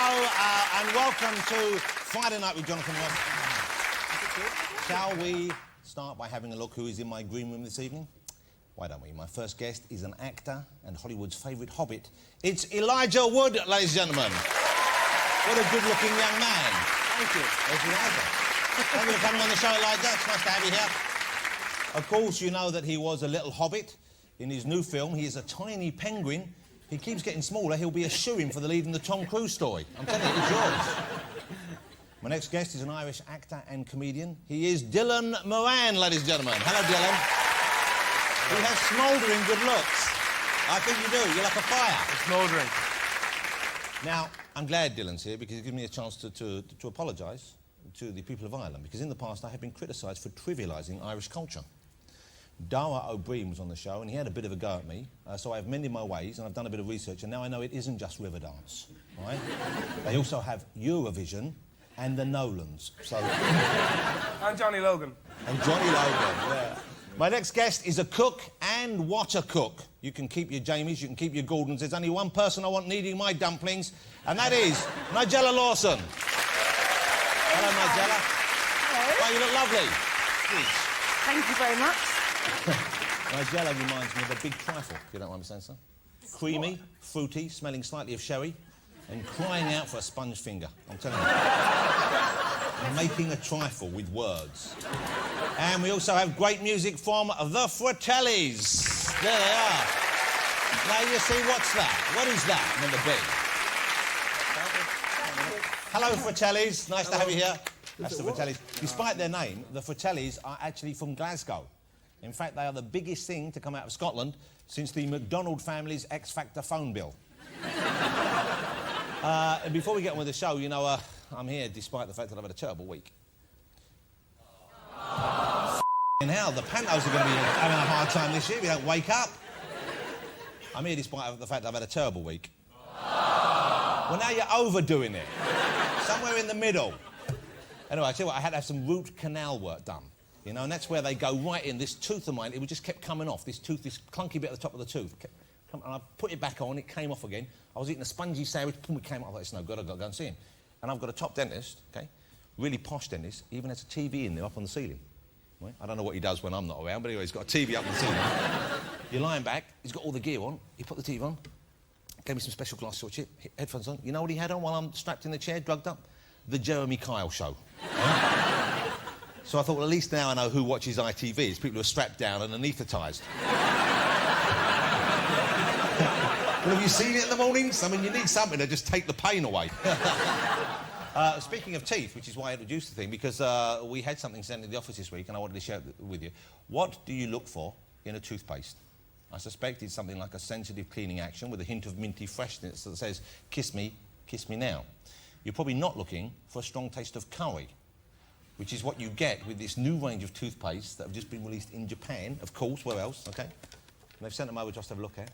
and welcome to Friday Night with Jonathon. Shall we start by having a look who is in my green room this evening? Why don't we? My first guest is an actor and Hollywood's favourite hobbit. It's Elijah Wood, ladies and gentlemen. What a good-looking young man. Thank you. There's Elijah. Thank you for coming on the show, Elijah. It's nice to have you here. Of course, you know that he was a little hobbit. In his new film, he is a tiny penguin. He keeps getting smaller. He'll be a shoo-in for the lead in the Tom Cruise story. I'm telling you, it's yours. My next guest is an Irish actor and comedian. He is Dylan Moran, ladies and gentlemen. Hello, Dylan. He has smouldering good looks. I think you do. You're like a fire. It's smouldering. Now, I'm glad Dylan's here because it gives me a chance to apologise to the people of Ireland, because in the past I have been criticised for trivialising Irish culture. Dara O'Brien was on the show and he had a bit of a go at me, so I've mended my ways and I've done a bit of research and now I know it isn't just Riverdance, right? They also have Eurovision and the Nolans, so... And Johnny Logan. And Johnny Logan, yeah. My next guest is a cook, and what a cook. You can keep your Jamies, you can keep your Gordons. There's only one person I want kneading my dumplings, and that is Nigella Lawson. Hello, Nigella. Hello. Oh, you look lovely. Thank you very much. Nigella reminds me of a big trifle, if you don't mind me saying so. Creamy, fruity, smelling slightly of sherry, and crying out for a sponge finger. I'm telling you. Making a trifle with words. And we also have great music from the Fratellis. There they are. Now you see, what's that? What is that, number B? Hello, Fratellis. Nice to have you here. That's the Fratellis. Despite their name, the Fratellis are actually from Glasgow. In fact, they are the biggest thing to come out of Scotland since the McDonald family's X Factor phone bill. And before we get on with the show, you know, I'm here despite the fact that I've had a terrible week. In hell, the Pantos are going to be having a hard time this year if you don't wake up. I'm here despite the fact that I've had a terrible week. Well, now you're overdoing it. Somewhere in the middle. Anyway, I tell you what, I had to have some root canal work done. You know, and that's where they go right in. This tooth of mine, it just kept coming off. This tooth, this clunky bit at the top of the tooth. And I put it back on, it came off again. I was eating a spongy sandwich, boom, it came off. I thought, it's no good, I've got to go and see him. And I've got a top dentist, OK? Really posh dentist, even has a TV in there up on the ceiling. Right? I don't know what he does when I'm not around, but anyway, he's got a TV up on the ceiling. You're lying back, he's got all the gear on, he put the TV on, gave me some special glass switch, headphones on. You know what he had on while I'm strapped in the chair, drugged up? The Jeremy Kyle show. Right? So I thought, well, at least now I know who watches ITV. It's people who are strapped down and anaesthetised. Well, have you seen it in the mornings? I mean, you need something to just take the pain away. Speaking of teeth, which is why I introduced the thing, because we had something sent in the office this week and I wanted to share it with you. What do you look for in a toothpaste? I suspect it's something like a sensitive cleaning action with a hint of minty freshness that says, kiss me now. You're probably not looking for a strong taste of curry, which is what you get with this new range of toothpaste that have just been released in Japan, of course, where else, OK? And they've sent them over just to have a look at.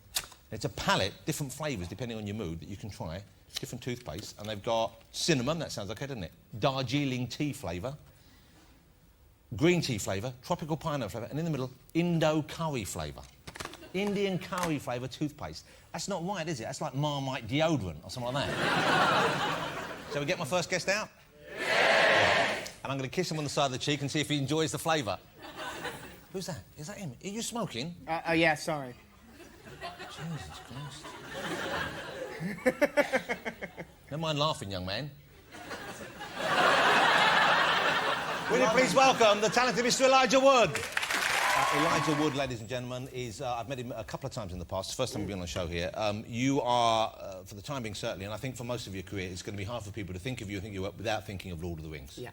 It's a palette, different flavours depending on your mood that you can try, different toothpaste, and they've got cinnamon, that sounds okay, doesn't it? Darjeeling tea flavour, green tea flavour, tropical pineapple flavour, and in the middle, Indo curry flavour. Indian curry flavour toothpaste. That's not right, is it? That's like Marmite deodorant or something like that. Shall we get my first guest out? Yeah. And I'm going to kiss him on the side of the cheek and see if he enjoys the flavour. Who's that? Is that him? Are you smoking? Yeah, sorry. Jesus Christ. Never mind laughing, young man. Will you please welcome the talented Mr. Elijah Wood? Elijah Wood, ladies and gentlemen, is... I've met him a couple of times in the past. First time you've been on the show here. You are, for the time being, certainly, and I think for most of your career, it's going to be hard for people to think of you without thinking of Lord of the Rings. Yeah.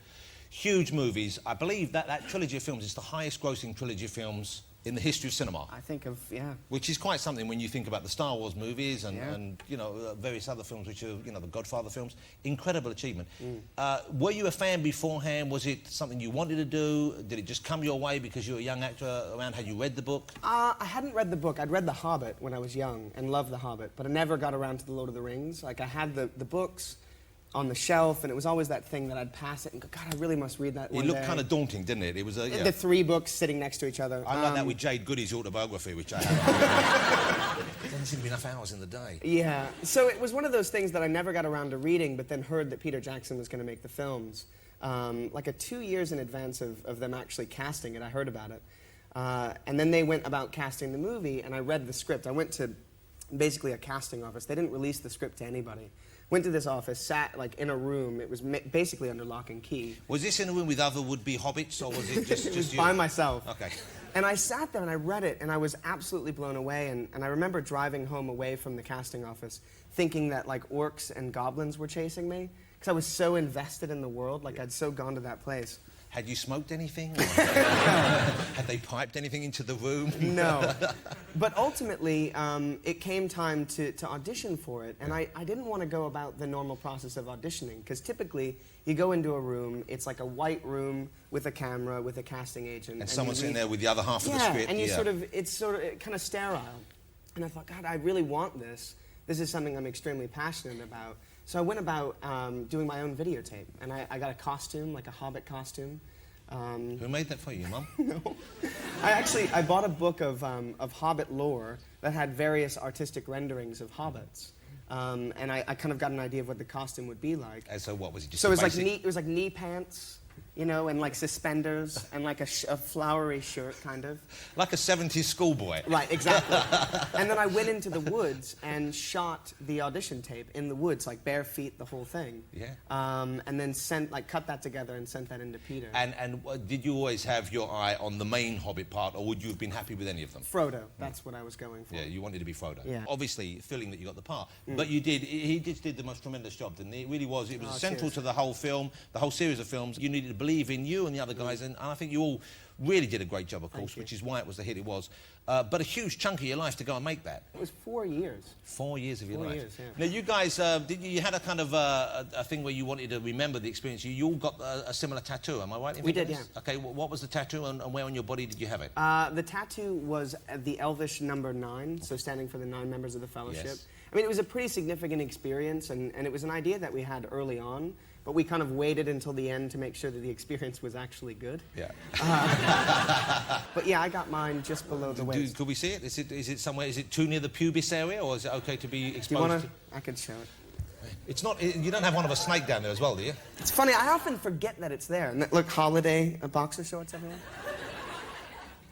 Huge movies. I believe that trilogy of films is the highest-grossing trilogy of films in the history of cinema. I think of, yeah. Which is quite something when you think about the Star Wars movies and you know, various other films, which are, you know, the Godfather films. Incredible achievement. Were you a fan beforehand? Was it something you wanted to do? Did it just come your way because you were a young actor around? Had you read the book? I hadn't read the book. I'd read The Hobbit when I was young and loved The Hobbit, but I never got around to The Lord of the Rings. Like, I had the books, on the shelf, and it was always that thing that I'd pass it and go, God, I really must read that one It looked day. kind of daunting, didn't it? It was yeah. The 3 books sitting next to each other. I like that with Jade Goody's autobiography, which I have. Doesn't seem to be enough hours in the day. Yeah, so it was one of those things that I never got around to reading, but then heard that Peter Jackson was going to make the films. Like 2 years in advance of them actually casting it, I heard about it. And then they went about casting the movie, and I read the script. I went to basically a casting office. They didn't release the script to anybody. Went to this office, sat like in a room. It was basically under lock and key. Was this in a room with other would-be hobbits, or was it just, It was just you? by myself. Okay. And I sat there and I read it, and I was absolutely blown away. And I remember driving home away from the casting office thinking that like orcs and goblins were chasing me, because I was so invested in the world, like I'd so gone to that place. Had you smoked anything? Had they piped anything into the room? No. But ultimately, it came time to audition for it, and I didn't want to go about the normal process of auditioning, because typically you go into a room, it's like a white room with a camera, with a casting agent. And someone sitting there with the other half of the script. And it's sort of kind of sterile. And I thought, God, I really want this. This is something I'm extremely passionate about. So I went about doing my own videotape, and I got a costume, like a Hobbit costume. Who made that for you, Mum? No. I bought a book of Hobbit lore that had various artistic renderings of hobbits. And I kind of got an idea of what the costume would be like. And so what was it? Just So it was basic... like knee pants, you know, and like suspenders, and like a flowery shirt, kind of. Like a 70s schoolboy. Right, exactly. And then I went into the woods and shot the audition tape in the woods, like bare feet, the whole thing. Yeah. And then cut that together and sent that into Peter. And did you always have your eye on the main Hobbit part, or would you have been happy with any of them? Frodo, that's what I was going for. Yeah, you wanted to be Frodo. Yeah. Obviously, feeling that you got the part. But he just did the most tremendous job, didn't he? It really was. It was central to the whole film, the whole series of films. You needed to believe in you and the other guys, and I think you all really did a great job, of course, which is why it was the hit it was. But a huge chunk of your life to go and make that. It was 4 years. 4 years of your life. 4 years, yeah. Now, you guys, you had a kind of a thing where you wanted to remember the experience. You all got a similar tattoo, am I right? We did, yeah. Okay, what was the tattoo, and where on your body did you have it? The tattoo was the Elvish number 9, so standing for the 9 members of the Fellowship. Yes. I mean, it was a pretty significant experience, and it was an idea that we had early on, but we kind of waited until the end to make sure that the experience was actually good. Yeah. But yeah, I got mine just below the waist. Could we see it? Is it somewhere? Is it too near the pubis area, or is it okay to be exposed? Do you want to? I could show it. It's not. You don't have one of a snake down there as well, do you? It's funny. I often forget that it's there. And look, holiday boxer shorts, everyone.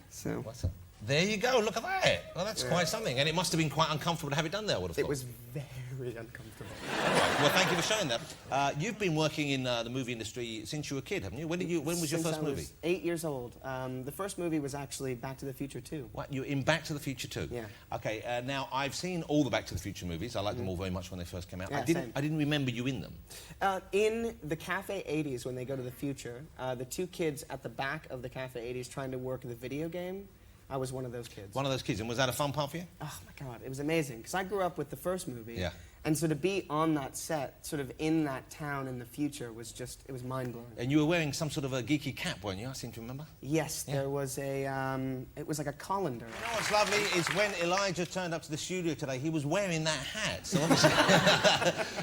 So. What's that? There you go. Look at that. Well, that's quite something. And it must have been quite uncomfortable to have it done there, I would have thought. It was very uncomfortable. Right. Well, thank you for showing that. You've been working in the movie industry since you were a kid, haven't you? When was your first movie? I was 8 years old. The first movie was actually Back to the Future 2. What, you're in Back to the Future 2? Yeah. Okay, now, I've seen all the Back to the Future movies. I liked them all very much when they first came out. Yeah, I didn't remember you in them. In the Cafe 80s, when they go to the future, the 2 kids at the back of the Cafe 80s trying to work the video game, I was one of those kids. One of those kids. And was that a fun part for you? Oh, my God. It was amazing. Because I grew up with the first movie. Yeah. And so to be on that set, sort of in that town in the future, was just, it was mind-blowing. And you were wearing some sort of a geeky cap, weren't you? I seem to remember. Yes, there was a, it was like a colander. You know what's lovely is when Elijah turned up to the studio today, he was wearing that hat. So obviously...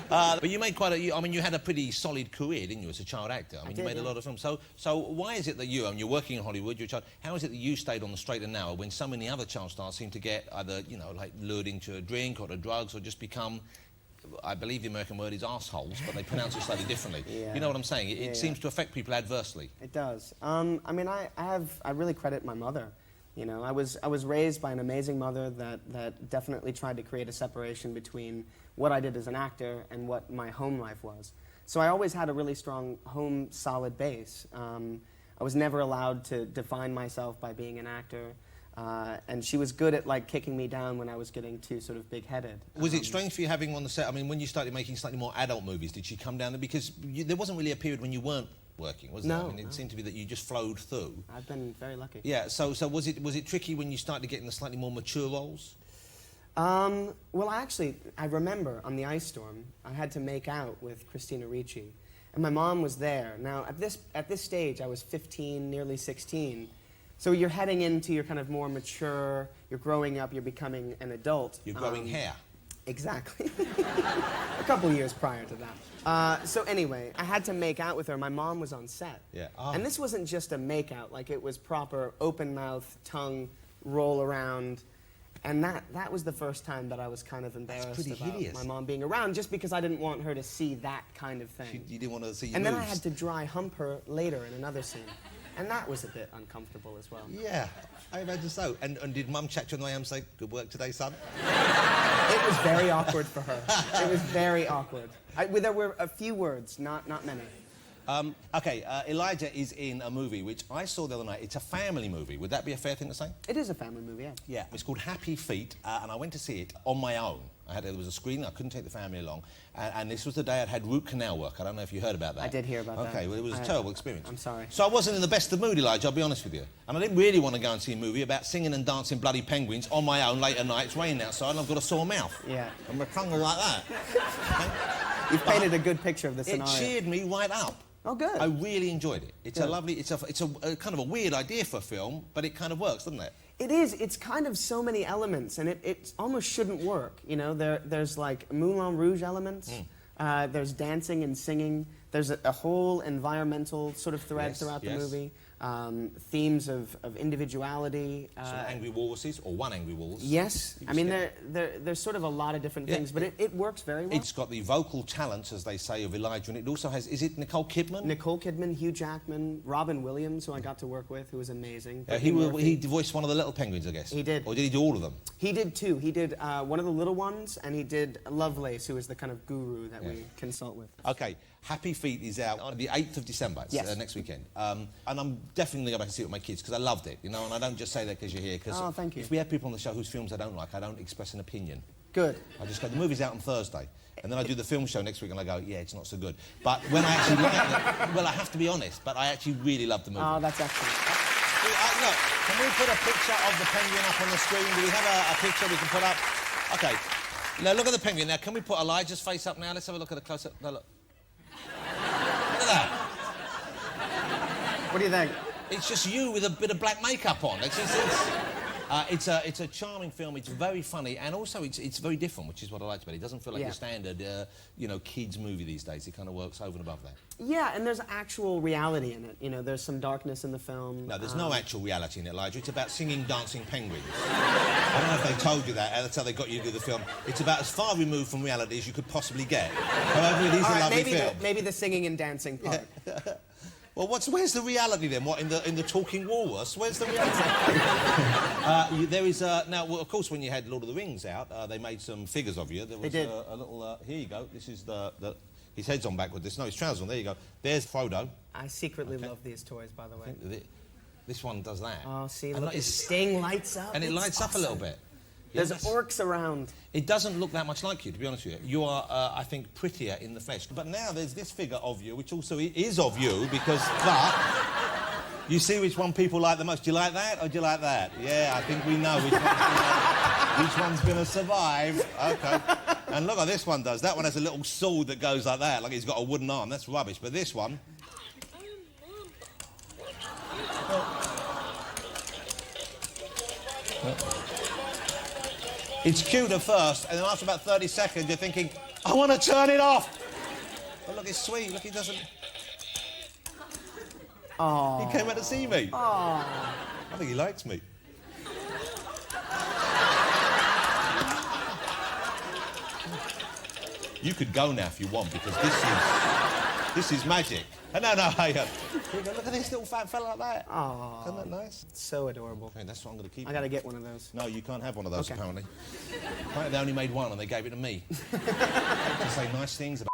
but you made quite a... I mean, you had a pretty solid career, didn't you, as a child actor? I mean, you made a lot of films. So why is it that you, I mean, you're working in Hollywood, you're a child, how is it that you stayed on the straight and narrow when so many other child stars seem to get either, you know, like lured into a drink or to drugs or just become... I believe the American word is arseholes, but they pronounce it slightly differently. Yeah. You know what I'm saying? It seems to affect people adversely. It does. I mean, I really credit my mother. You know, I was raised by an amazing mother that definitely tried to create a separation between what I did as an actor and what my home life was. So I always had a really strong home, solid base. I was never allowed to define myself by being an actor. And she was good at, like, kicking me down when I was getting too sort of big-headed. Was it strange for you having on the set? I mean, when you started making slightly more adult movies, did she come down there? Because there wasn't really a period when you weren't working, was there? No, I mean, it seemed to be that you just flowed through. I've been very lucky. Yeah, so was it tricky when you started getting the slightly more mature roles? Well, I remember on the Ice Storm, I had to make out with Christina Ricci. And my mom was there. Now, at this stage, I was 15, nearly 16. So you're heading into your kind of more mature, you're growing up, you're becoming an adult. You're growing hair. Exactly. A couple years prior to that. So anyway, I had to make out with her. My mom was on set. Yeah. Oh. And this wasn't just a make out, like it was proper open mouth, tongue, roll around. And that was the first time that I was kind of embarrassed about hideous. my mom being around, just because I didn't want her to see that kind of thing. You didn't want to see your And then I moves. had to dry hump her later in another scene. And that was a bit uncomfortable as well. Yeah, I imagine so. And did Mum chat to you on the way home and say, good work today, son? It was very awkward for her. It was very awkward. There were a few words, not many. Elijah is in a movie which I saw the other night. It's a family movie. Would that be a fair thing to say? It is a family movie, yeah. Yeah. It's called Happy Feet, and I went to see it on my own. There was a screening, I couldn't take the family along, and this was the day I'd had root canal work. I don't know if you heard about that. I did hear about that. Okay, well, it was a terrible experience. I'm sorry. So I wasn't in the best of mood, Elijah, I'll be honest with you. And I didn't really want to go and see a movie about singing and dancing bloody penguins on my own late at night. It's raining outside and I've got a sore mouth. Yeah. And my tongue was like that. You've painted a good picture of the scenario. It cheered me right up. Oh, good. I really enjoyed it. It's Good. a lovely, it's a kind of a weird idea for a film, but it kind of works, doesn't it? It is. It's kind of so many elements, and it almost shouldn't work. You know, there's like Moulin Rouge elements. There's dancing and singing. There's a whole environmental sort of thread Yes, throughout the yes. movie. Themes of individuality. Some angry walruses, or one angry walrus. Yes. You I mean, just there's sort of a lot of different Yeah. things, but it works very well. It's got the vocal talents, as they say, of Elijah, and it also has, is it Nicole Kidman? Nicole Kidman, Hugh Jackman, Robin Williams, who I got to work with, who was amazing. He voiced one of the little penguins, I guess. He did. Or did he do all of them? He did two. He did one of the little ones, and he did Lovelace, who is the kind of guru that we consult with. Okay, Happy Feet is out on the 8th of December. It's Yes. next weekend. And I'm definitely going to go back and see it with my kids, because I loved it, you know, and I don't just say that because you're here, because Oh, thank you. if we have people on the show whose films I don't like, I don't express an opinion. Good. I just go, the movie's out on Thursday. And then I do the film show next week and I go, yeah, it's not so good. But when I actually like it, well, I have to be honest, but I actually really love the movie. Oh, that's excellent. Look, can we put a picture of the penguin up on the screen? Do we have a picture we can put up? Okay. Now, look at the penguin. Now, can we put Elijah's face up now? Let's have a look at the close-up. No, look. Look at that. What do you think? It's just you with a bit of black makeup on. It's a charming film. It's very funny, and also it's very different, which is what I like about it. It doesn't feel like Yeah. your standard, kids movie these days. It kind of works over and above that. Yeah, and there's actual reality in it. You know, there's some darkness in the film. No, there's no actual reality in it, Elijah. It's about singing, dancing penguins. I don't know if they told you that. That's how they got you to do the film. It's about as far removed from reality as you could possibly get. However, it is a lovely film. Maybe the singing and dancing part. Well, where's the reality then? What, in the talking walrus? Where's the reality? There is now, well, of course, when you had Lord of the Rings out, they made some figures of you. There was They did. A little. Here you go. This is his head's on backwards. There's no his trousers on. There you go. There's Frodo. I secretly love these toys, by the way. This one does that. Oh, see, And look, it's- Sting lights up. and it It's lights up a little awesome. bit. There's Yes. orcs around. It doesn't look that much like you, to be honest with you. You are, I think, prettier in the flesh. But now there's this figure of you, which also is of you, because, but, you see which one people like the most. Do you like that, or do you like that? Yeah, I think we know which one's going to survive. Okay. And look what this one does. That one has a little sword that goes like that, like he's got a wooden arm. That's rubbish. But this one... It's cute at first, and then after about 30 seconds, you're thinking, I want to turn it off. But look, it's sweet. Look, he doesn't... Oh. He came out to see me. Oh. I think he likes me. You could go now if you want, because this is magic. No, hey, here you go, look at this little fat fella like that. Oh. Isn't that nice? So adorable. Okay, that's what I'm going to keep. I gotta get one of those. No, you can't have one of those, Okay. apparently. Apparently they only made one and they gave it to me. To say nice things about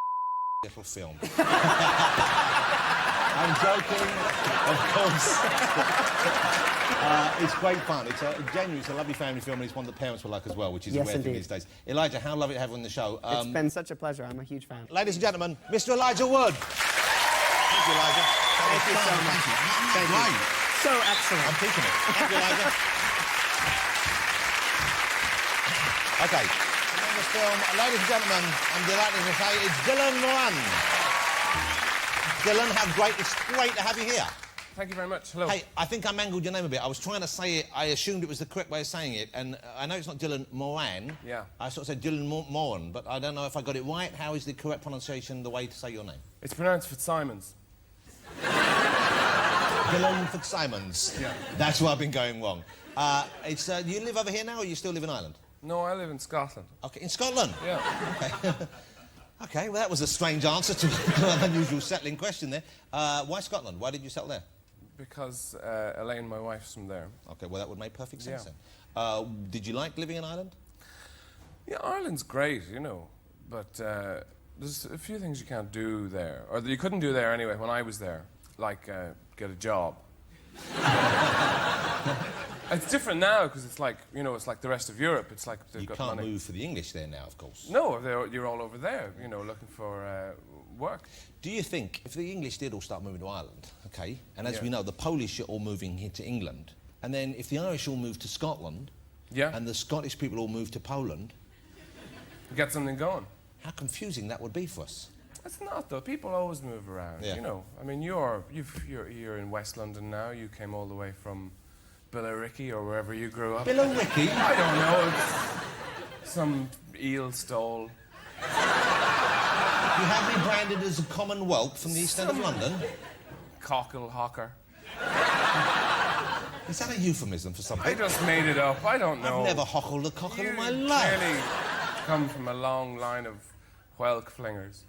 little film. I'm joking, of course. It's great fun. It's a lovely family film, and it's one that parents will like as well, which is a Yes, rare thing indeed. these days. Elijah, how lovely to have you on the show. It's been such a pleasure. I'm a huge fan. Ladies and gentlemen, Mr. Elijah Wood. Thank you, Elijah. Thank you so much. Thank you. Great. So excellent. I'm keeping it. Thank you, Elijah. Okay. In this film, ladies and gentlemen, I'm delighted to say it's Dylan Moran. Dylan, it's great to have you here. Thank you very much. Hello. Hey, I think I mangled your name a bit. I was trying to say it, I assumed it was the correct way of saying it, and I know it's not Dylan Moran. Yeah. I sort of said Dylan Moran, but I don't know if I got it right. How is the correct pronunciation, the way to say your name? It's pronounced Fitzsimons. Dylan Fitzsimons. Yeah. That's where I've been going wrong. You live over here now, or you still live in Ireland? No, I live in Scotland. Okay, in Scotland? Yeah. Okay. Okay, well, that was a strange answer to an unusual settling question there. Why Scotland? Why did you settle there? Because Elaine, my wife's from there. Okay, well, that would make perfect sense Yeah. then. Did you like living in Ireland? Yeah, Ireland's great, you know, but there's a few things you can't do there, or that you couldn't do there anyway when I was there, like get a job. It's different now because it's like, you know, it's like the rest of Europe. It's like they've You got can't money. move for the English there now, of course. No, you're all over there, you know, looking for work. Do you think if the English did all start moving to Ireland, okay, and as Yeah. we know, the Polish are all moving here to England, and then if the Irish all move to Scotland, Yeah. and the Scottish people all move to Poland, Get something going. how confusing that would be for us. It's not though. People always move around. Yeah. You know. I mean, you're in West London now. You came all the way from Billericay or wherever you grew up. Billericay? I don't know. It's some eel stole. You have me branded as a common whelp from the East End of London? Cockle hawker. Is that a euphemism for something? I just made it up. I don't know. I've never hockled a cockle You in my life. clearly come from a long line of whelk flingers.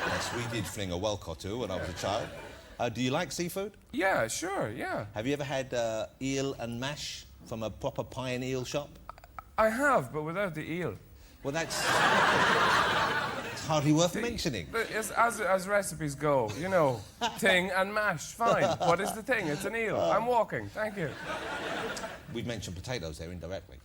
Yes, we did fling a whelk or two when I was a child. Do you like seafood? Yeah, sure, yeah. Have you ever had eel and mash from a proper pie and eel shop? I have, but without the eel. Well, that's it's hardly worth mentioning. But as recipes go, you know, ting and mash, fine. What is the thing? It's an eel. I'm walking, thank you. We've mentioned potatoes there indirectly.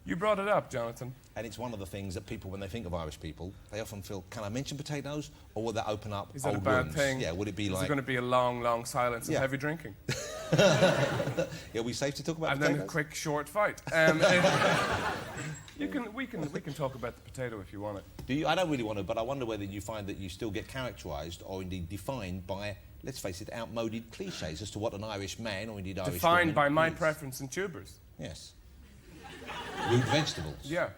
You brought it up, Jonathan. And it's one of the things that people, when they think of Irish people, they often feel, can I mention potatoes? Or will that open up Is that old a bad wounds? thing? Yeah, would it be Is like... there going to be a long, long silence and Yeah. heavy drinking? Yeah, are we safe to talk about And potatoes? then a quick, short fight. We can talk about the potato if you want it. Do you? I don't really want to, but I wonder whether you find that you still get characterised or indeed defined by, let's face it, outmoded cliches as to what an Irish man or indeed Irish Defined by woman my is. preference in tubers. Yes. Root vegetables. Yeah.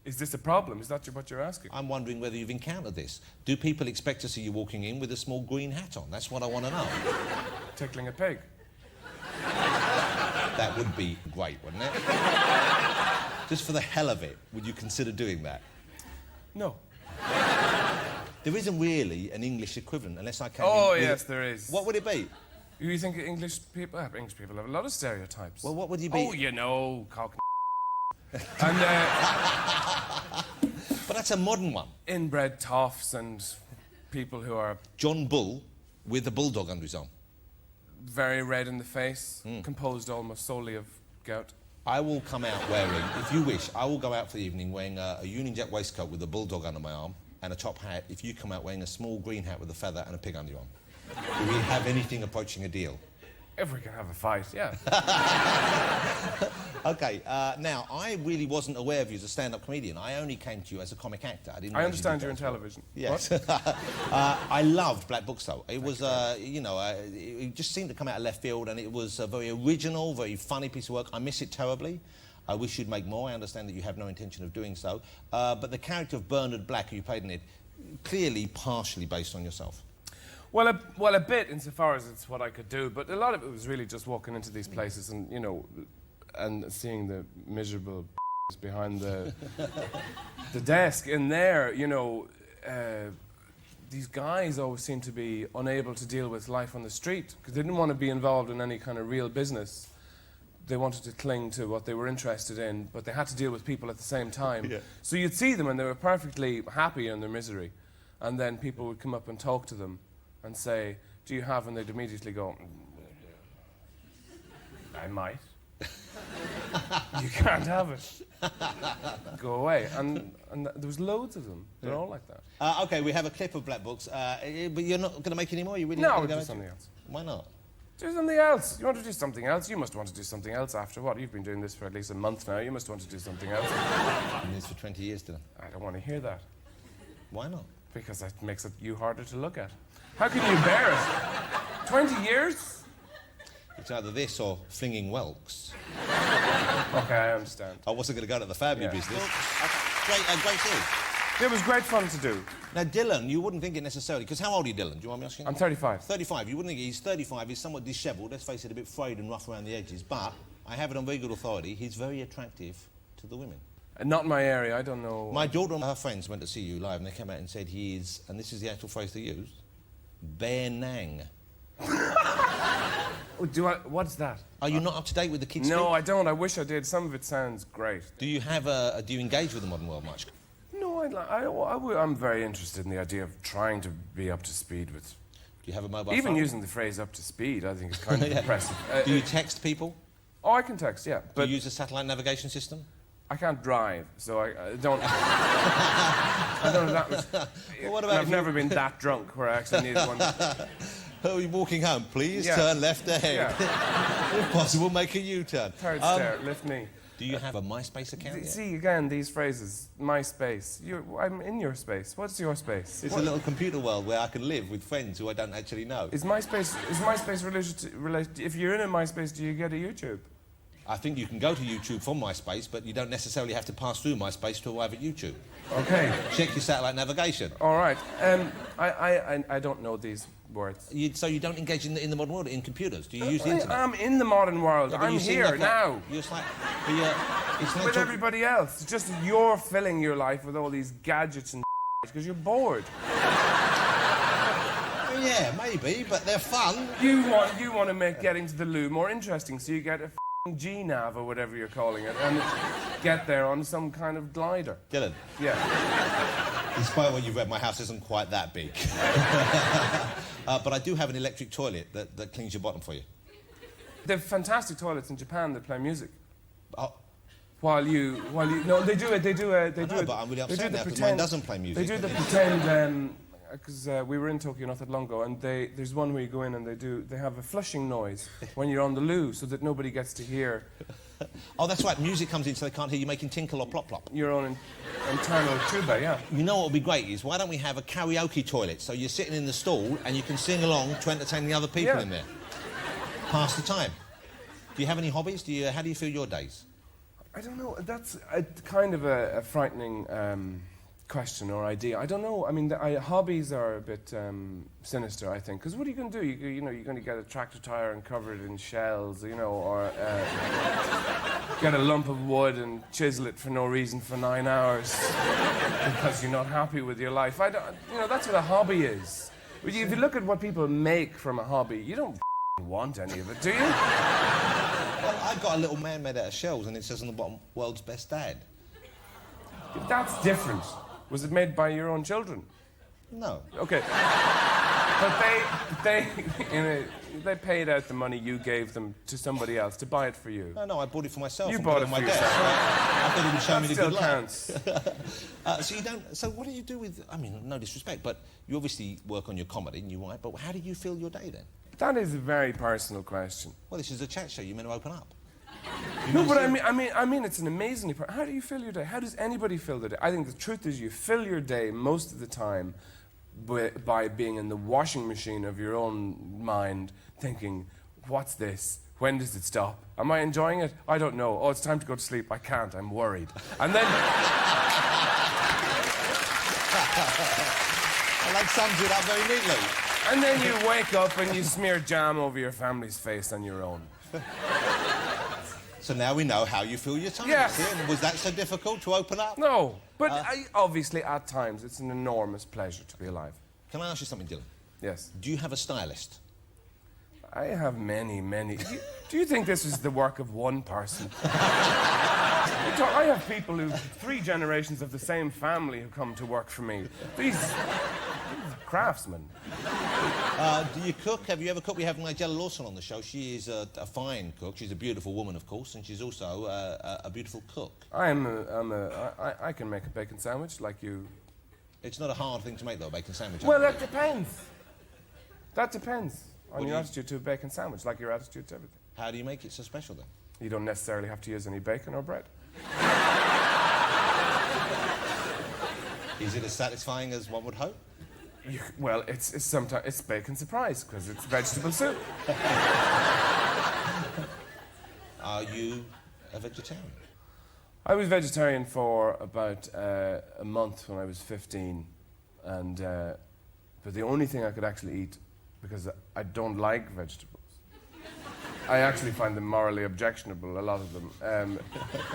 Is this a problem? Is that what you're asking? I'm wondering whether you've encountered this. Do people expect to see you walking in with a small green hat on? That's what I want to know. Tickling a pig. That would be great, wouldn't it? Just for the hell of it, would you consider doing that? No. There isn't really an English equivalent unless I can... Oh, yes, there is. What would it be? You think English people have a lot of stereotypes. Well, what would you be? Oh, you know, cock and But that's a modern one. inbred toffs and people who are John Bull with a bulldog under his arm. very red in the face, composed almost solely of gout. I will come out wearing, if you wish, I will go out for the evening wearing a Union Jack waistcoat with a bulldog under my arm and a top hat if you come out wearing a small green hat with a feather and a pig under your arm. Do we have anything approaching a deal? If we can have a fight, yeah. Okay, now, I really wasn't aware of you as a stand-up comedian. I only came to you as a comic actor. I didn't I realise understand did you're in that as well. television. Yes. What? I loved Black Books, though. It was, you know, it just seemed to come out of left field, and it was a very original, very funny piece of work. I miss it terribly. I wish you'd make more. I understand that you have no intention of doing so. But the character of Bernard Black, who you played in it, clearly partially based on yourself. Well, a bit insofar as it's what I could do, but a lot of it was really just walking into these places and, you know, and seeing the miserable behind the desk in there, you know. These guys always seem to be unable to deal with life on the street because they didn't want to be involved in any kind of real business. They wanted to cling to what they were interested in, but they had to deal with people at the same time. Yeah. So you'd see them and they were perfectly happy in their misery. And then people would come up and talk to them and say, do you have? And they'd immediately go, I might. You can't have it. Go away. And there was loads of them. They're all like that. Okay, we have a clip of Black Books, but you're not going to make any more? You really No, not we'll gonna do go something into- else. Why not? Do something else. You want to do something else? You must want to do something else after what? You've been doing this for at least a month now. You must want to do something else. I've been doing this for 20 years, Dylan. I don't want to hear that Why not? because that makes it you harder to look at. How can you bear it? 20 years? It's either this or flinging whelks. Okay, I understand. I wasn't going to go to the family business. Great series. It was great fun to do. Now, Dylan, you wouldn't think it necessarily, because how old are you, Dylan? Do you want me asking? I'm 35. 35. You wouldn't think he's 35. He's somewhat dishevelled. Let's face it, a bit frayed and rough around the edges. But I have it on very good authority. He's very attractive to the women. Not in my area. I don't know. My daughter and her friends went to see you live, and they came out and said he is, and this is the actual phrase they used, bare nang. What's that? Are you not up to date with the kids' No, speak? I don't. I wish I did. Some of it sounds great. Do you engage with the modern world much? No, I'm very interested in the idea of trying to be up to speed with. Do you have a mobile Even phone? using the phrase "up to speed," I think is kind of impressive. Do you text people? Oh, I can text, yeah. Do But you use a satellite navigation system? I can't drive, so I don't. I don't have that much. Well, what about I've never been that drunk where I actually needed one. Are you walking home? Please Yeah. turn left ahead. Yeah. If possible, make a U-turn. Third stair, lift me. Do you have a MySpace account yet? See, again, these phrases. My space. I'm in your space. What's your space? It's a little computer world where I can live with friends who I don't actually know. Is MySpace related? If you're in a MySpace, do you get a YouTube? I think you can go to YouTube from MySpace, but you don't necessarily have to pass through MySpace to arrive at YouTube. Okay. Check your satellite navigation. All right. I don't know these words. So you don't engage in the modern world, in computers? Do you use the internet? I'm in the modern world. Yeah, but I'm you seem here like now. It's like With everybody else. It's just you're filling your life with all these gadgets and because you're bored. Yeah, maybe, but they're fun. You want to make getting to the loo more interesting, so you get a G-nav or whatever you're calling it, and get there on some kind of glider. Dylan. Yeah. Despite what you've read, my house isn't quite that big. But I do have an electric toilet that cleans your bottom for you. They've fantastic toilets in Japan that play music. Oh. While you no, they do it. But I'm really upset now because mine doesn't play music. They do the pretend. Because we were in Tokyo not that long ago, and there's one where you go in and they have a flushing noise when you're on the loo, so that nobody gets to hear. Oh, that's right. Music comes in, so they can't hear you making tinkle or plop plop. Your own internal tuba, yeah. You know what would be great is why don't we have a karaoke toilet so you're sitting in the stall and you can sing along to entertain the other people in there. Pass the time. Do you have any hobbies? How do you feel your days? I don't know. That's kind of a frightening question or idea. I don't know. I mean, hobbies are a bit sinister, I think. Because what are you going to do? You're going to get a tractor tire and cover it in shells, or get a lump of wood and chisel it for no reason for 9 hours because you're not happy with your life. That's what a hobby is. If you look at what people make from a hobby, you don't want any of it, do you? Well, I got a little man made out of shells and it says on the bottom, world's best dad. That's different. Was it made by your own children? No. Okay. But they paid out the money you gave them to somebody else to buy it for you. No, I bought it for myself. You bought it for yourself. I thought it would show me the good counts. So you don't. So what do you do with? I mean, no disrespect, but you obviously work on your comedy and you write. But how do you fill your day then? That is a very personal question. Well, this is a chat show. You're meant to open up. No, but I mean, it's an amazingly. How do you fill your day? How does anybody fill their day? I think the truth is, you fill your day most of the time by being in the washing machine of your own mind, thinking, "What's this? When does it stop? Am I enjoying it? I don't know. Oh, it's time to go to sleep. I can't. I'm worried." And then. Well, that sums it up very neatly. And then you wake up and you smear jam over your family's face on your own. So now we know how you fill your time. Yes. Was that so difficult to open up? No, but obviously at times it's an enormous pleasure to be alive. Can I ask you something, Dylan? Yes. Do you have a stylist? I have many. Do you think this is the work of one person? I have people who 3 generations of the same family who come to work for me. These craftsmen. Do you cook? Have you ever cooked? We have Nigella Lawson on the show. She is a fine cook. She's a beautiful woman, of course, and she's also a beautiful cook. I can make a bacon sandwich like you. It's not a hard thing to make, though, a bacon sandwich. Well, that depends. That depends on your attitude to a bacon sandwich, like your attitude to everything. How do you make it so special, then? You don't necessarily have to use any bacon or bread. Is it as satisfying as one would hope? Well, it's sometimes it's bacon surprise because it's vegetable soup. Are you a vegetarian? I was vegetarian for about a month when I was 15, and but the only thing I could actually eat, because I don't like vegetables, I actually find them morally objectionable, a lot of them, and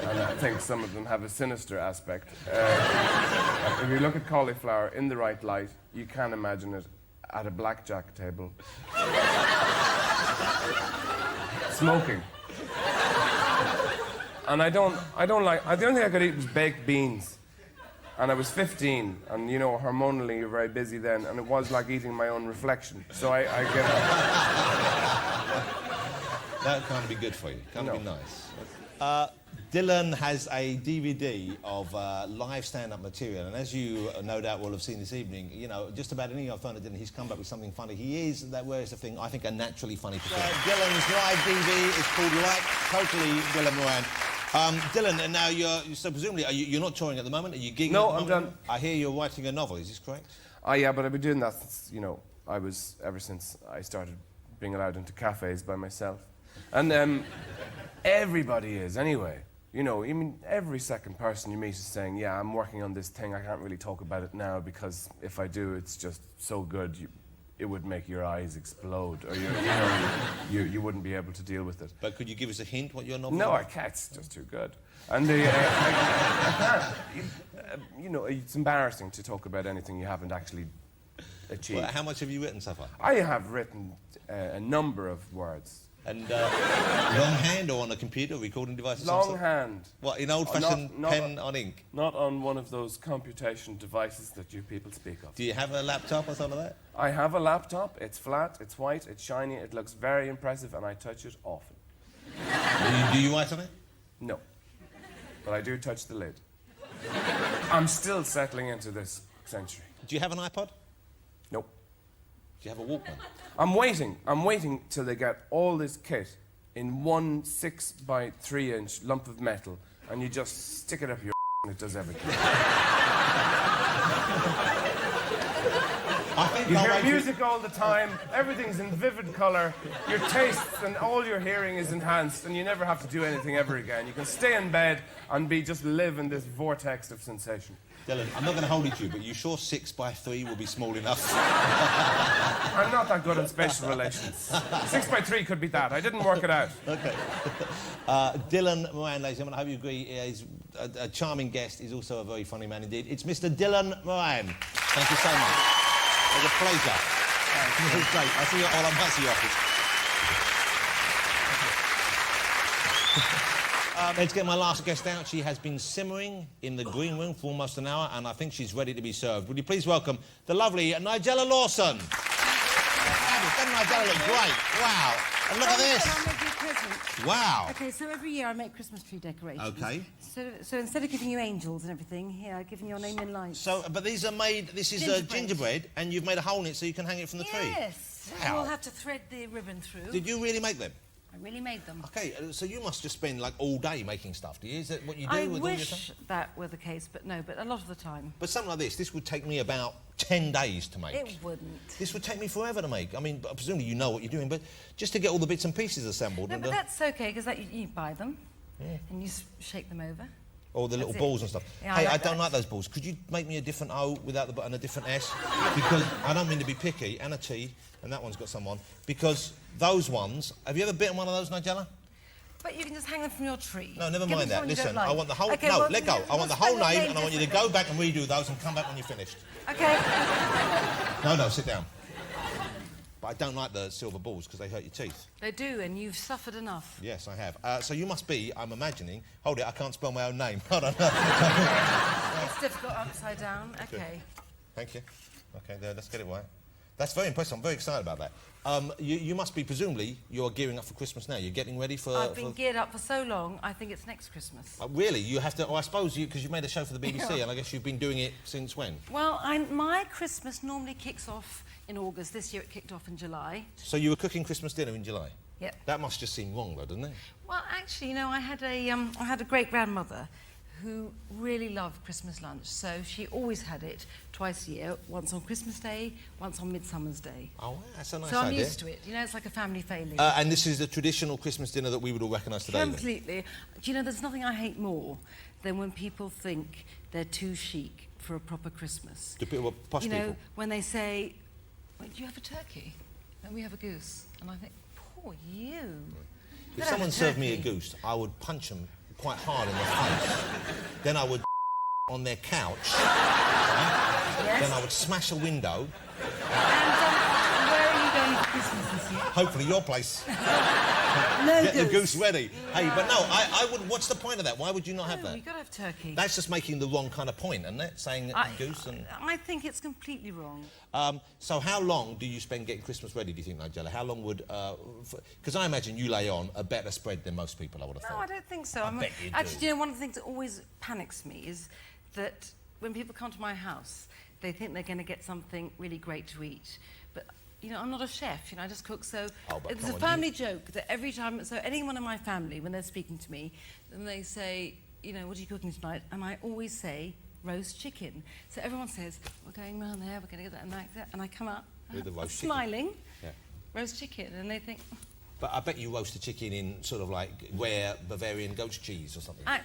I think some of them have a sinister aspect. If you look at cauliflower in the right light, you can imagine it at a blackjack table, smoking. And I don't like, the only thing I could eat was baked beans. And I was 15, and you know, hormonally you're very busy then, and it was like eating my own reflection. So I get it. That can't be good for you. Can't No. be nice. Dylan has a DVD of live stand-up material, and as you no doubt will have seen this evening, you know, just about anything I've thrown at Dylan, he's come back with something funny. He is, where's the thing, I think, a naturally funny person. Dylan's live DVD is called Like Totally Dylan Moran. Dylan, and now so presumably, you're not touring at the moment? Are you gigging No, at the I'm moment? done. I hear you're writing a novel, is this correct? Oh yeah, but I've been doing that since, you know, ever since I started being allowed into cafes by myself. And everybody is, anyway. You know, I mean, every second person you meet is saying, yeah, I'm working on this thing, I can't really talk about it now because if I do, it's just so good, it would make your eyes explode, or you wouldn't be able to deal with it. But could you give us a hint what your novel is? No, I can't, it's just too good. And I can't. You know, it's embarrassing to talk about anything you haven't actually achieved. Well, how much have you written so far? I have written a number of words. And longhand or on a computer, recording device? of some sort? Longhand. What, in old-fashioned not pen on ink? Not on one of those computation devices that you people speak of. Do you have a laptop or something like that? I have a laptop, it's flat, it's white, it's shiny, it looks very impressive, and I touch it often. Do you write on it? No. But I do touch the lid. I'm still settling into this century. Do you have an iPod? Nope. Do you have a Walkman? I'm waiting till they get all this kit in one 6 by 3 inch lump of metal, and you just stick it up your and it does everything. I think You I'll hear wait music all the time, everything's in vivid colour, your tastes and all your hearing is enhanced, and you never have to do anything ever again. You can stay in bed and just live in this vortex of sensation. Dylan, I'm not going to hold it to you, but you sure 6 by 3 will be small enough? I'm not that good at spatial relations. 6 by 3 could be that. I didn't work it out. Okay. Dylan Moran, ladies and gentlemen, I hope you agree, is a charming guest. He's also a very funny man indeed. It's Mr. Dylan Moran. Thank you so much. It was a pleasure. It was great. I'll see you all. I might see you after. Let's get my last guest out. She has been simmering in the green room for almost an hour, and I think she's ready to be served. Would you please welcome the lovely Nigella Lawson? Doesn't Nigella look great? Wow. And look at this. I'll make you a present. Wow. Okay, so every year I make Christmas tree decorations. Okay. So instead of giving you angels and everything, here I've given your name in lights. So, but these are made, this is gingerbread, and you've made a hole in it so you can hang it from the tree. Yes. Wow. You'll have to thread the ribbon through. Did you really make them? I really made them. Okay, so you must just spend like all day making stuff, do you? Is that what you do I with all your wish stuff? that were the case, but no, but a lot of the time. But something like this would take me about 10 days to make. It wouldn't. This would take me forever to make. I mean, presumably you know what you're doing, but just to get all the bits and pieces assembled. No, and but that's okay, because you buy them, and you shake them over. all the little That's it. balls and stuff. Yeah, Hey, I I like don't that. like those balls. Could you make me a different O without the button, a different S? Because I don't mean to be picky, and a T, and that one's got some on. Because those ones, have you ever bitten one of those, Nigella? But you can just hang them from your tree. No, never Give mind them that. to someone you don't Listen, like. I want the whole... Okay, no, well, let go. I want the whole spell your name, and I want you to go back and redo those and come back when you're finished. Okay. No, sit down. But I don't like the silver balls because they hurt your teeth. They do, and you've suffered enough. Yes, I have. So you must be, I'm imagining... Hold it, I can't spell my own name. Hold on. It's difficult upside down. Okay. Thank you. Okay, there, let's get it right. That's very impressive. I'm very excited about that. You must be, presumably, you're gearing up for Christmas now. You're getting ready for... I've been geared up for so long, I think it's next Christmas. Really? You have to... Oh, I suppose you... Because you've made a show for the BBC, and I guess you've been doing it since when? Well, my Christmas normally kicks off in August. This year it kicked off in July. So you were cooking Christmas dinner in July? Yep. That must just seem wrong, though, doesn't it? Well, actually, you know, I had a great-grandmother who really loved Christmas lunch. So she always had it twice a year, once on Christmas Day, once on Midsummer's Day. Oh, that's a nice So I'm idea. used to it. You know, it's like a family failing. And this is the traditional Christmas dinner that we would all recognise today, then? Completely. Do you know, there's nothing I hate more than when people think they're too chic for a proper Christmas. Do people, posh You know, people? when they say, well, do you have a turkey? And we have a goose. And I think, poor you. If Could have someone a served me a turkey. goose, I would punch them quite hard in the face. Then I would on their couch. Yes. Then I would smash a window. And where are you going for Christmas this year? Hopefully your place. No Get the goose ready. Hey, but no, I would... What's the point of that? Why would you not have that? You've got to have turkey. That's just making the wrong kind of point, isn't it? Saying goose and... I think it's completely wrong. So how long do you spend getting Christmas ready, do you think, Nigella? How long would... Because I imagine you lay on a better spread than most people, I would have No, thought. I don't think so. bet you do. Actually, you know, one of the things that always panics me is that when people come to my house, they think they're going to get something really great to eat. But, you know, I'm not a chef, you know, I just cook. So Oh, but it's come a on, family joke that every time... So anyone in my family, when they're speaking to me, then they say, you know, what are you cooking tonight? And I always say roast chicken. So everyone says, we're going round there, we're going to get that and like that. And I come up, With the roast chicken. smiling, Yeah. roast chicken. And they think... But I bet you roast the chicken in sort of like rare Bavarian goat's cheese or something. I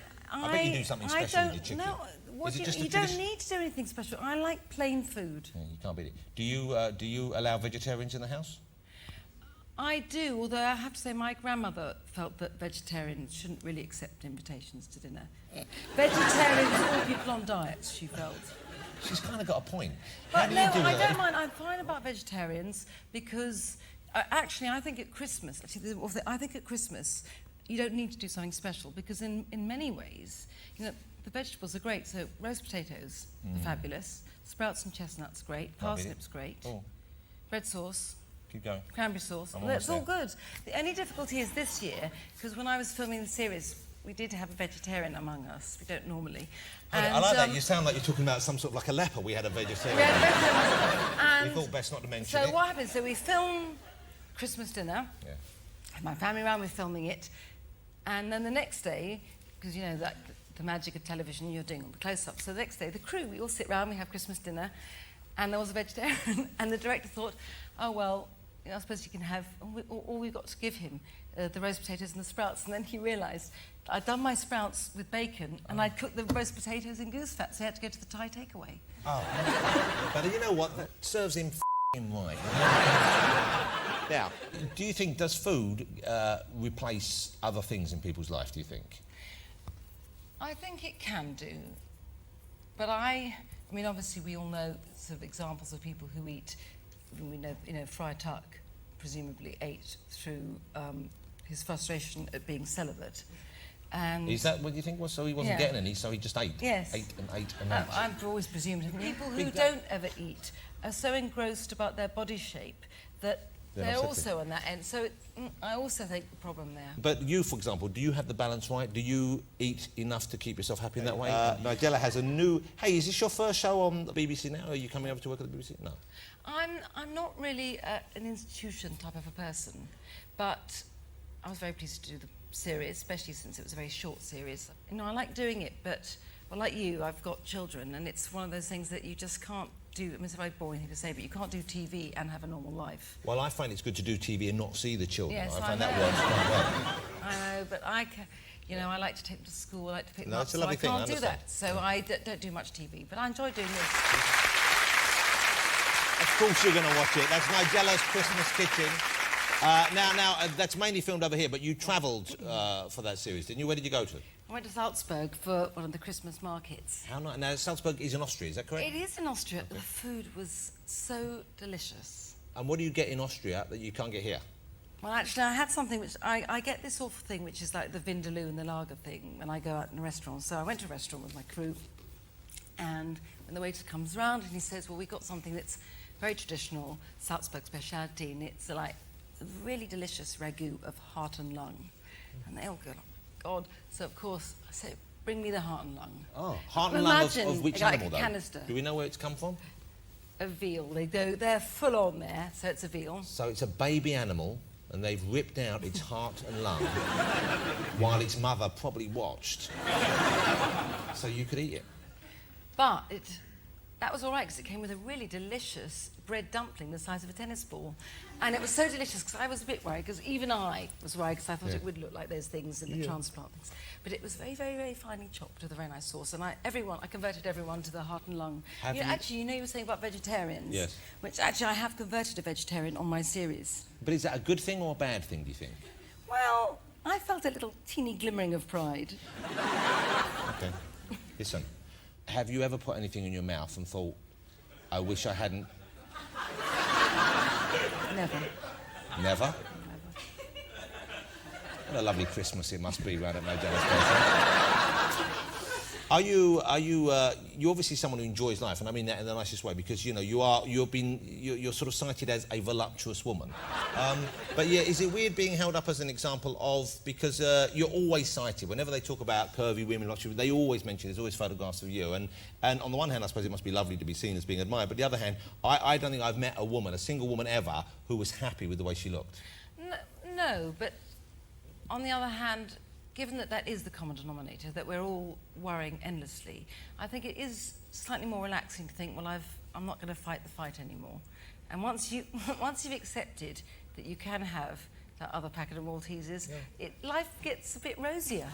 bet you do something special with your chicken. No, what Is it do just you a don't tradition? need to do anything special. I like plain food. Yeah, you can't beat it. Do you allow vegetarians in the house? I do, although I have to say my grandmother felt that vegetarians shouldn't really accept invitations to dinner. Vegetarians are all people on diets, she felt. She's kind of got a point. How But do no, you do I that? don't mind. I'm fine about vegetarians because actually I think at Christmas, I think at Christmas you don't need to do something special because in many ways, you know, the vegetables are great. So roast potatoes are fabulous, sprouts and chestnuts great, Can't beat it. parsnips great, Oh, red sauce, keep going. cranberry sauce. I'm Well, that's all almost good. The only difficulty is this year, because when I was filming the series, we did have a vegetarian among us. We don't normally. I like that. You sound like you're talking about some sort of like a leper. We had a vegetarian. we had a vegetarian. We And thought best not to mention so it. what happens? So we film Christmas dinner. Yeah. Had my family around, we're filming it. And then the next day, because you know that the magic of television, you're doing all the close-ups. So the next day, the crew, we all sit round, we have Christmas dinner, and there was a vegetarian, and the director thought, oh, well, you know, I suppose you can have, all we've got to give him, the roast potatoes and the sprouts. And then he realised I'd done my sprouts with bacon, and I'd cooked the roast potatoes in goose fat, so he had to go to the Thai takeaway. Oh. But you know what? That serves him right. Now, do you think, does food replace other things in people's life, do you think? I think it can do, but I mean, obviously we all know sort of examples of people who eat. We know, you know, Friar Tuck presumably ate through his frustration at being celibate. And Is that what you think was? So he wasn't Yeah. getting any, so he just ate? Yes. Ate and ate and ate. I've always presumed people who don't ever eat are so engrossed about their body shape that They're they're not also on that end. So I also think the problem there. But you, for example, do you have the balance right? Do you eat enough to keep yourself happy in that way? Nigella has a new... Hey, is this your first show on the BBC now? Are you coming over to work at the BBC? No. I'm not really an institution type of a person, but I was very pleased to do the series, especially since it was a very short series. You know, I like doing it, but, well, like you, I've got children, and it's one of those things that you just can't do. I mean, it's a very boring thing to say, but you can't do TV and have a normal life. Well, I find it's good to do TV and not see the children. Yes, I I find that know. works quite well. I know, but you know, I like to take them to school, I like to pick them No, up, it's a so lovely I thing, I can't do understand. that. So I don't do much TV, but I enjoy doing this. Of course you're going to watch it. That's Nigella's Christmas Kitchen. Now, that's mainly filmed over here, but you travelled for that series, didn't you? Where did you go to? I went to Salzburg for one of the Christmas markets. How nice. Now, Salzburg is in Austria, is that correct? It is in Austria. The food was so delicious. And what do you get in Austria that you can't get here? Well, actually, I had something which... I get this awful thing, which is like the Vindaloo and the lager thing when I go out in a restaurant. So I went to a restaurant with my crew, and when the waiter comes round and he says, well, we've got something that's very traditional, Salzburg speciality, and it's like a really delicious ragout of heart and lung. And they all go, oh, my God. So, of course, I say, bring me the heart and lung. Oh, heart and lung Imagine, of which like animal, a though? canister. Do we know where it's come from? A veal. They're full on there, so it's a veal. So it's a baby animal and they've ripped out its heart and lung while its mother probably watched. So you could eat it. But that was all right because it came with a really delicious bread dumpling the size of a tennis ball. And it was so delicious because I was a bit worried, because even I was worried because I thought it would look like those things in the transplant things. But it was very, very, very finely chopped with a very nice sauce. And I converted everyone to the heart and lung. Actually, you were saying about vegetarians. Yes. Which actually I have converted a vegetarian on my series. But is that a good thing or a bad thing, do you think? Well, I felt a little teeny glimmering of pride. Okay. Listen, have you ever put anything in your mouth and thought, I wish I hadn't? Never. Never? What a lovely Christmas it must be round at Nigella's birthday. You're obviously someone who enjoys life, and I mean that in the nicest way, because you know you're sort of cited as a voluptuous woman. But yeah, is it weird being held up as an example of, because you're always cited whenever they talk about curvy women, they always mention there's always photographs of you, and on the one hand I suppose it must be lovely to be seen as being admired, but the other hand I don't think I've met a single woman ever who was happy with the way she looked. No, but on the other hand, given that is the common denominator, that we're all worrying endlessly, I think it is slightly more relaxing to think, well, I'm not going to fight the fight anymore. And once you've accepted that you can have that other packet of Maltesers, life gets a bit rosier.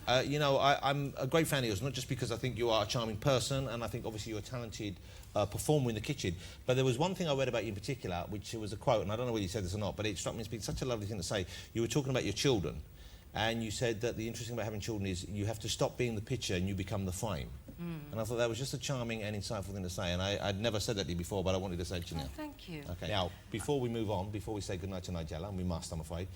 I'm a great fan of yours, not just because I think you are a charming person, and I think obviously you're a talented performer in the kitchen, but there was one thing I read about you in particular, which was a quote, and I don't know whether you said this or not, but it struck me as being such a lovely thing to say. You were talking about your children, and you said that the interesting about having children is you have to stop being the picture and you become the frame. And I thought that was just a charming and insightful thing to say, and I'd never said that to you before, but I wanted to say it to you now. Thank you. Okay. Now, before we move on, before we say goodnight to Nigella, and we must, I'm afraid,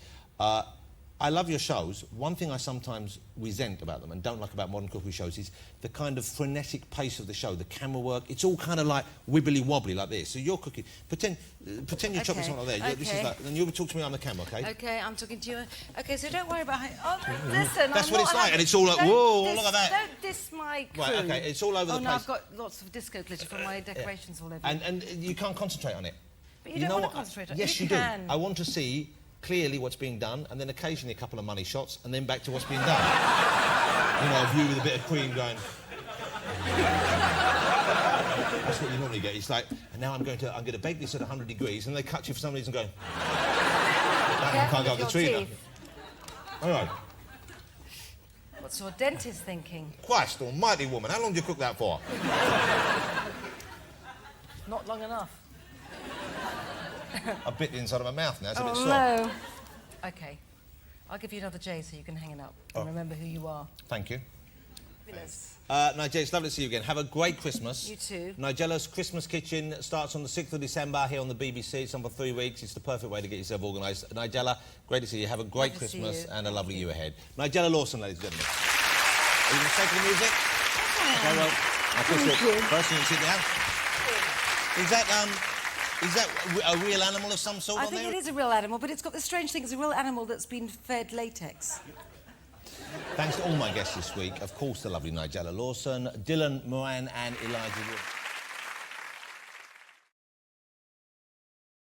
I love your shows. One thing I sometimes resent about them and don't like about modern cookery shows is the kind of frenetic pace of the show, the camera work. It's all kind of like wibbly-wobbly like this. So you're cooking. Pretend you're chopping something like that. This is like, and you talk to me on the camera, okay? Okay, I'm talking to you. Okay, so don't worry about how... Oh, listen, That's what it's like, and it's all like, whoa, look at that. Don't diss my crew. Right, okay, it's all over the place. Oh, no, place. I've got lots of disco glitter from my decorations all over. And you can't concentrate on it. But you don't want to concentrate on it. Yes, you do. I want to see clearly what's being done, and then occasionally a couple of money shots, and then back to what's being done. You know, a view with a bit of cream going. That's what you normally get. It's like, and now I'm going to bake this at 100 degrees, and they cut you for some reason going. I can't go up the tree now. All right. What's your dentist thinking? Christ almighty, woman, how long do you cook that for? Not long enough. I bit the inside of my mouth now, it's a bit soft. No. Okay. I'll give you another J so you can hang it up and remember who you are. Thank you. Fabulous. Nigella, it's lovely to see you again. Have a great Christmas. You too. Nigella's Christmas Kitchen starts on the 6th of December here on the BBC. It's on for 3 weeks. It's the perfect way to get yourself organised. Nigella, great to see you. Have a great Christmas and a lovely year ahead. Nigella Lawson, ladies and gentlemen. Are you going to stay for the music? Okay, well, first thing you sit down. Is that a real animal of some sort I on there? think it is a real animal, but it's got this strange thing. It's a real animal that's been fed latex. Thanks to all my guests this week. Of course, the lovely Nigella Lawson, Dylan Moran and Elijah Wood.